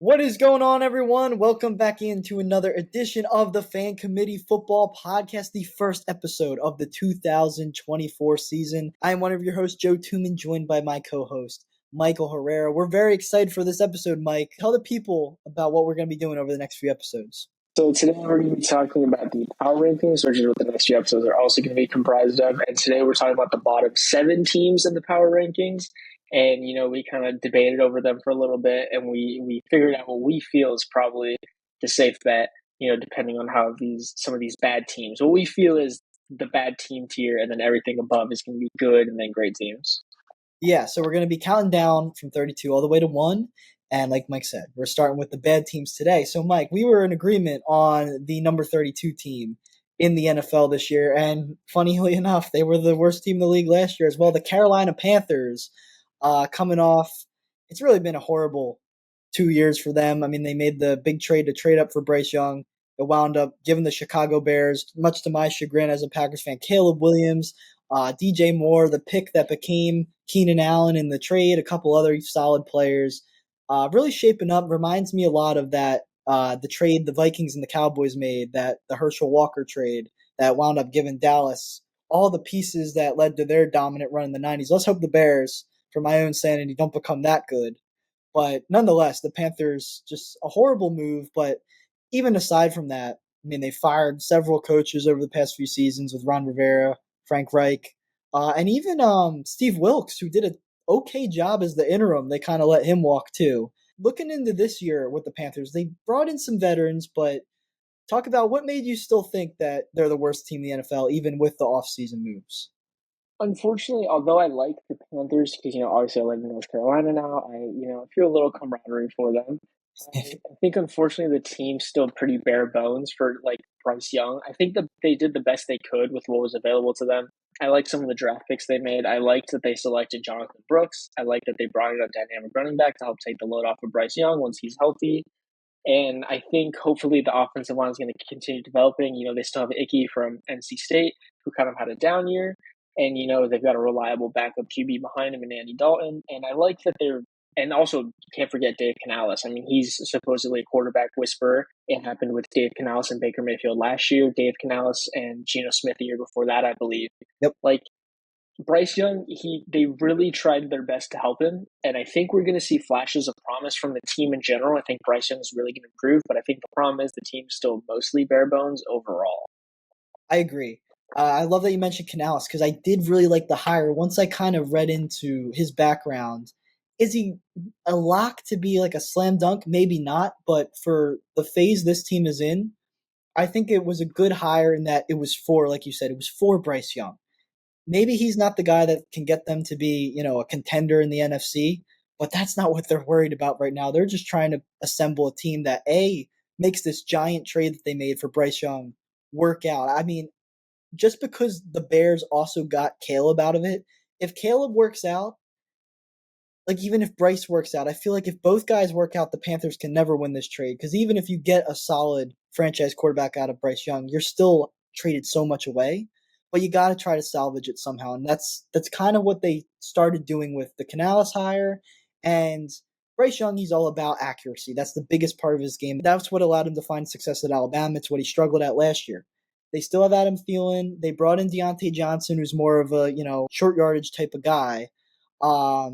What is going on, everyone? Welcome back into another edition of the Fan Committee Football Podcast, the first episode of the 2024 season. I am one of your hosts, Joe Tooman, joined by my co-host, Michael Herrera. We're very excited for this episode, Mike. Tell the people about what we're going to be doing over the next few episodes. So today we're going to be talking about the power rankings, which is what the next few episodes are also going to be comprised of. And today we're talking about the bottom 7 teams in the power rankings. And, we kind of debated over them for a little bit, and we figured out what we feel is probably the safe bet, depending on how some of these bad teams. What we feel is the bad team tier, and then everything above is going to be good and then great teams. Yeah, so we're going to be counting down from 32 all the way to 1. And like Mike said, we're starting with the bad teams today. So, Mike, we were in agreement on the number 32 team in the NFL this year. And funnily enough, they were the worst team in the league last year as well. The Carolina Panthers coming off. It's really been a horrible 2 years for them. I mean, they made the big trade up for Bryce Young. It wound up giving the Chicago Bears, much to my chagrin as a Packers fan, Caleb Williams, DJ Moore, the pick that became Keenan Allen in the trade, a couple other solid players. Really shaping up. Reminds me a lot of that the trade the Vikings and the Cowboys made, that the Herschel Walker trade that wound up giving Dallas all the pieces that led to their dominant run in the 90s. Let's hope the Bears, for my own sanity, don't become that good. But nonetheless, the Panthers, just a horrible move. But even aside from that, I mean, they fired several coaches over the past few seasons with Ron Rivera, Frank Reich, and even Steve Wilkes, who did an okay job as the interim. They kind of let him walk too. Looking into this year with the Panthers, they brought in some veterans, but talk about what made you still think that they're the worst team in the NFL, even with the offseason moves. Unfortunately, although I like the Panthers because obviously I live in North Carolina now, I feel a little camaraderie for them. I think unfortunately the team's still pretty bare bones for like Bryce Young. I think that they did the best they could with what was available to them. I like some of the draft picks they made. I liked that they selected Jonathan Brooks. I like that they brought in a dynamic running back to help take the load off of Bryce Young once he's healthy. And I think hopefully the offensive line is going to continue developing. They still have Icky from NC State, who kind of had a down year. And, they've got a reliable backup QB behind him in Andy Dalton. And I like that and also can't forget Dave Canales. I mean, he's supposedly a quarterback whisperer. It happened with Dave Canales and Baker Mayfield last year, Dave Canales and Geno Smith the year before that, I believe. Yep. Like, Bryce Young, they really tried their best to help him, and I think we're going to see flashes of promise from the team in general. I think Bryce Young is really going to improve, but I think the problem is the team's still mostly bare bones overall. I agree. I love that you mentioned Canales because I did really like the hire. Once I kind of read into his background, is he a lock to be like a slam dunk? Maybe not, but for the phase this team is in, I think it was a good hire in that it was for, like you said, it was for Bryce Young. Maybe he's not the guy that can get them to be, a contender in the NFC, but that's not what they're worried about right now. They're just trying to assemble a team that makes this giant trade that they made for Bryce Young work out. I mean, just because the Bears also got Caleb out of it, if Caleb works out, like even if Bryce works out, I feel like if both guys work out, the Panthers can never win this trade. Because even if you get a solid franchise quarterback out of Bryce Young, you're still traded so much away. But you got to try to salvage it somehow, and that's kind of what they started doing with the Canales hire. And Bryce Young, he's all about accuracy. That's the biggest part of his game. That's what allowed him to find success at Alabama. It's what he struggled at last year. They still have Adam Thielen. They brought in Deontay Johnson, who's more of a short yardage type of guy. At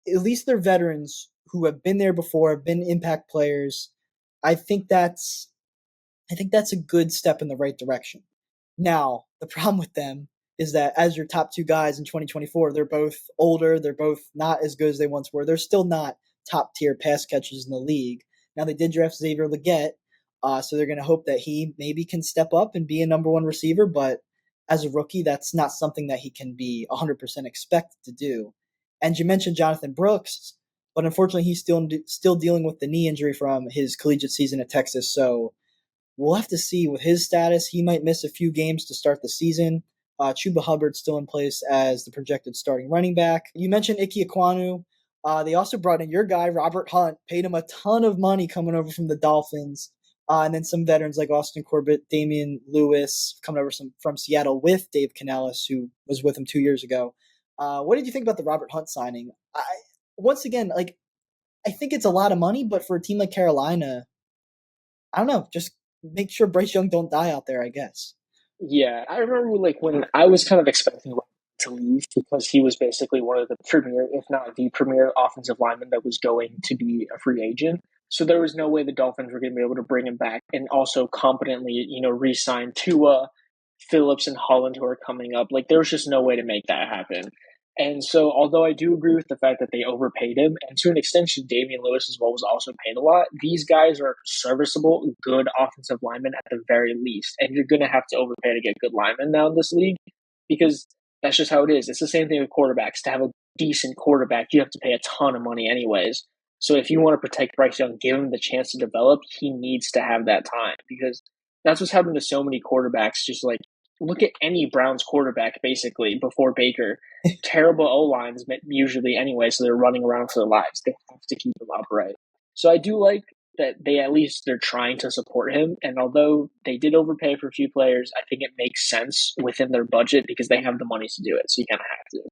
least they're veterans who have been there before, have been impact players. I think that's a good step in the right direction. Now, the problem with them is that as your top two guys in 2024, they're both older. They're both not as good as they once were. They're still not top tier pass catchers in the league. Now, they did draft Xavier Legette, so they're going to hope that he maybe can step up and be a number one receiver. But as a rookie, that's not something that he can be 100% expected to do. And you mentioned Jonathan Brooks, but unfortunately, he's still dealing with the knee injury from his collegiate season at Texas. So we'll have to see with his status. He might miss a few games to start the season. Chuba Hubbard's still in place as the projected starting running back. You mentioned Ike Ekwonu. They also brought in your guy, Robert Hunt, paid him a ton of money coming over from the Dolphins. And then some veterans like Austin Corbett, Damian Lewis coming over from Seattle with Dave Canales, who was with him 2 years ago. What did you think about the Robert Hunt signing? Once again, like I think it's a lot of money, but for a team like Carolina, I don't know. Just make sure Bryce Young don't die out there, I guess. Yeah, I remember like when I was kind of expecting Ryan to leave because he was basically one of the premier, if not the premier offensive lineman that was going to be a free agent. So there was no way the Dolphins were going to be able to bring him back and also competently, re-sign Tua, Phillips, and Holland who are coming up. Like there was just no way to make that happen. And so, although I do agree with the fact that they overpaid him, and to an extension, Damian Lewis as well was also paid a lot, these guys are serviceable, good offensive linemen at the very least. And you're going to have to overpay to get good linemen now in this league because that's just how it is. It's the same thing with quarterbacks. To have a decent quarterback, you have to pay a ton of money, anyways. So if you want to protect Bryce Young, give him the chance to develop, he needs to have that time because that's what's happened to so many quarterbacks. Just like look at any Browns quarterback basically before Baker, terrible O lines usually anyway, so they're running around for their lives. They have to keep them upright. So I do like that they at least they're trying to support him. And although they did overpay for a few players, I think it makes sense within their budget because they have the money to do it. So you kind of have to.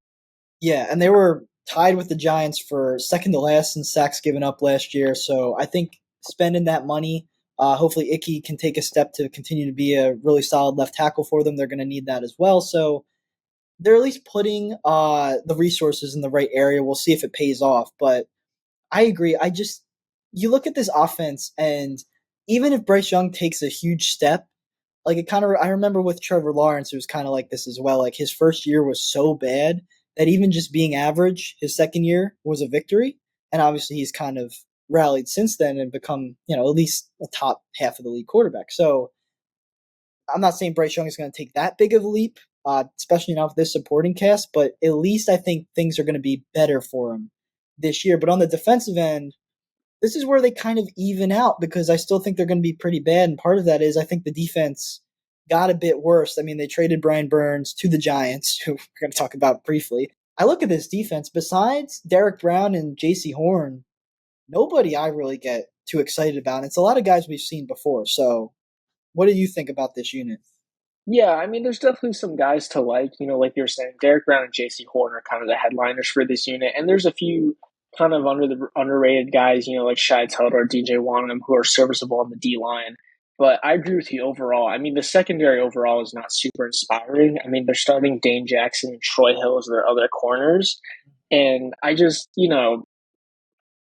Yeah, and they were tied with the Giants for second to last in sacks given up last year. So I think spending that money, hopefully Icky can take a step to continue to be a really solid left tackle for them. They're going to need that as well. So they're at least putting the resources in the right area. We'll see if it pays off. But I agree. You look at this offense, and even if Bryce Young takes a huge step, like it kind of, I remember with Trevor Lawrence, it was kind of like this as well. Like his first year was so bad that even just being average, his second year was a victory. And obviously he's kind of rallied since then and become, at least a top half of the league quarterback. So I'm not saying Bryce Young is going to take that big of a leap, especially not with this supporting cast, but at least I think things are going to be better for him this year. But on the defensive end, this is where they kind of even out because I still think they're going to be pretty bad. And part of that is I think the defense got a bit worse. I mean, they traded Brian Burns to the Giants, who we're going to talk about briefly. I look at this defense, besides Derek Brown and J.C. Horn, nobody I really get too excited about. And it's a lot of guys we've seen before. So what do you think about this unit? Yeah, I mean, there's definitely some guys to like. Like you're saying, Derek Brown and J.C. Horn are kind of the headliners for this unit, and there's a few kind of underrated guys, like Shai Tuttle or DJ Wanham, who are serviceable on the D line. But I agree with you overall. I mean, the secondary overall is not super inspiring. I mean, they're starting Dane Jackson and Troy Hill as their other corners, and I just,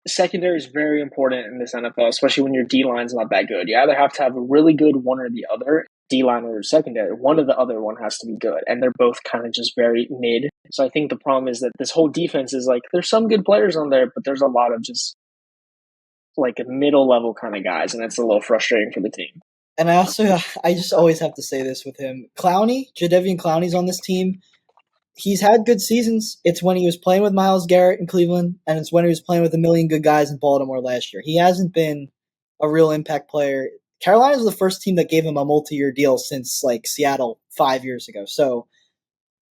secondary is very important in this NFL, especially when your D line's not that good. You either have to have a really good one or the other, D line or secondary. One of the other one has to be good, and they're both kind of just very mid. So I think the problem is that this whole defense is like there's some good players on there, but there's a lot of just like middle level kind of guys, and it's a little frustrating for the team. And I just always have to say this with him. Jadeveon Clowney's on this team. He's had good seasons. It's when he was playing with Myles Garrett in Cleveland, and it's when he was playing with a million good guys in Baltimore last year. He hasn't been a real impact player. Carolina was the first team that gave him a multi-year deal since like Seattle 5 years ago. So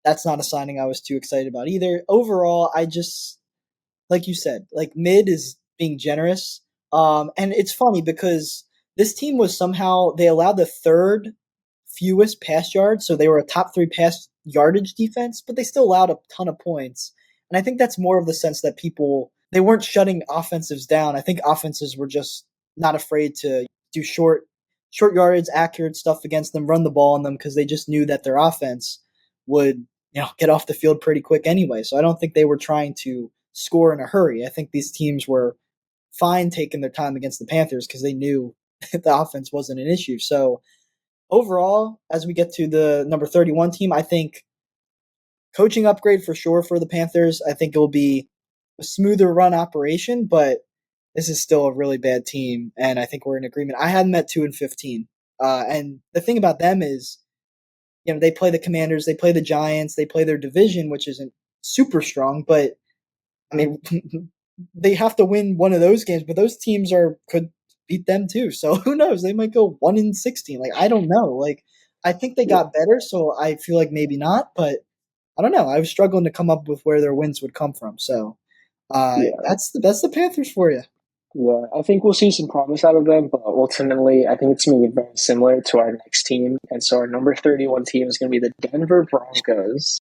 that's not a signing I was too excited about either. Overall, I just like you said, like mid is being generous. And it's funny because this team was somehow they allowed the third fewest pass yards, so they were a top three pass yardage defense, but they still allowed a ton of points. And I think that's more of the sense that people they weren't shutting offensives down. I think offenses were just not afraid to do short yardage, accurate stuff against them, run the ball on them because they just knew that their offense would get off the field pretty quick anyway. So I don't think they were trying to score in a hurry. I think these teams were fine taking their time against the Panthers because they knew the offense wasn't an issue. So overall, as we get to the number 31 team, I think coaching upgrade for sure for the Panthers. I think it will be a smoother run operation, but this is still a really bad team, and I think we're in agreement. I had them at 2-15, and the thing about them is, they play the Commanders, they play the Giants, they play their division, which isn't super strong, but I mean, they have to win one of those games, but those teams could beat them too. So who knows? They might go 1-16. Like I don't know. Like I think they Yeah, got better, so I feel like maybe not, but I don't know. I was struggling to come up with where their wins would come from. So yeah. that's the Panthers for you. Yeah, I think we'll see some promise out of them, but ultimately, I think it's going to be very similar to our next team. And so our number 31 team is going to be the Denver Broncos.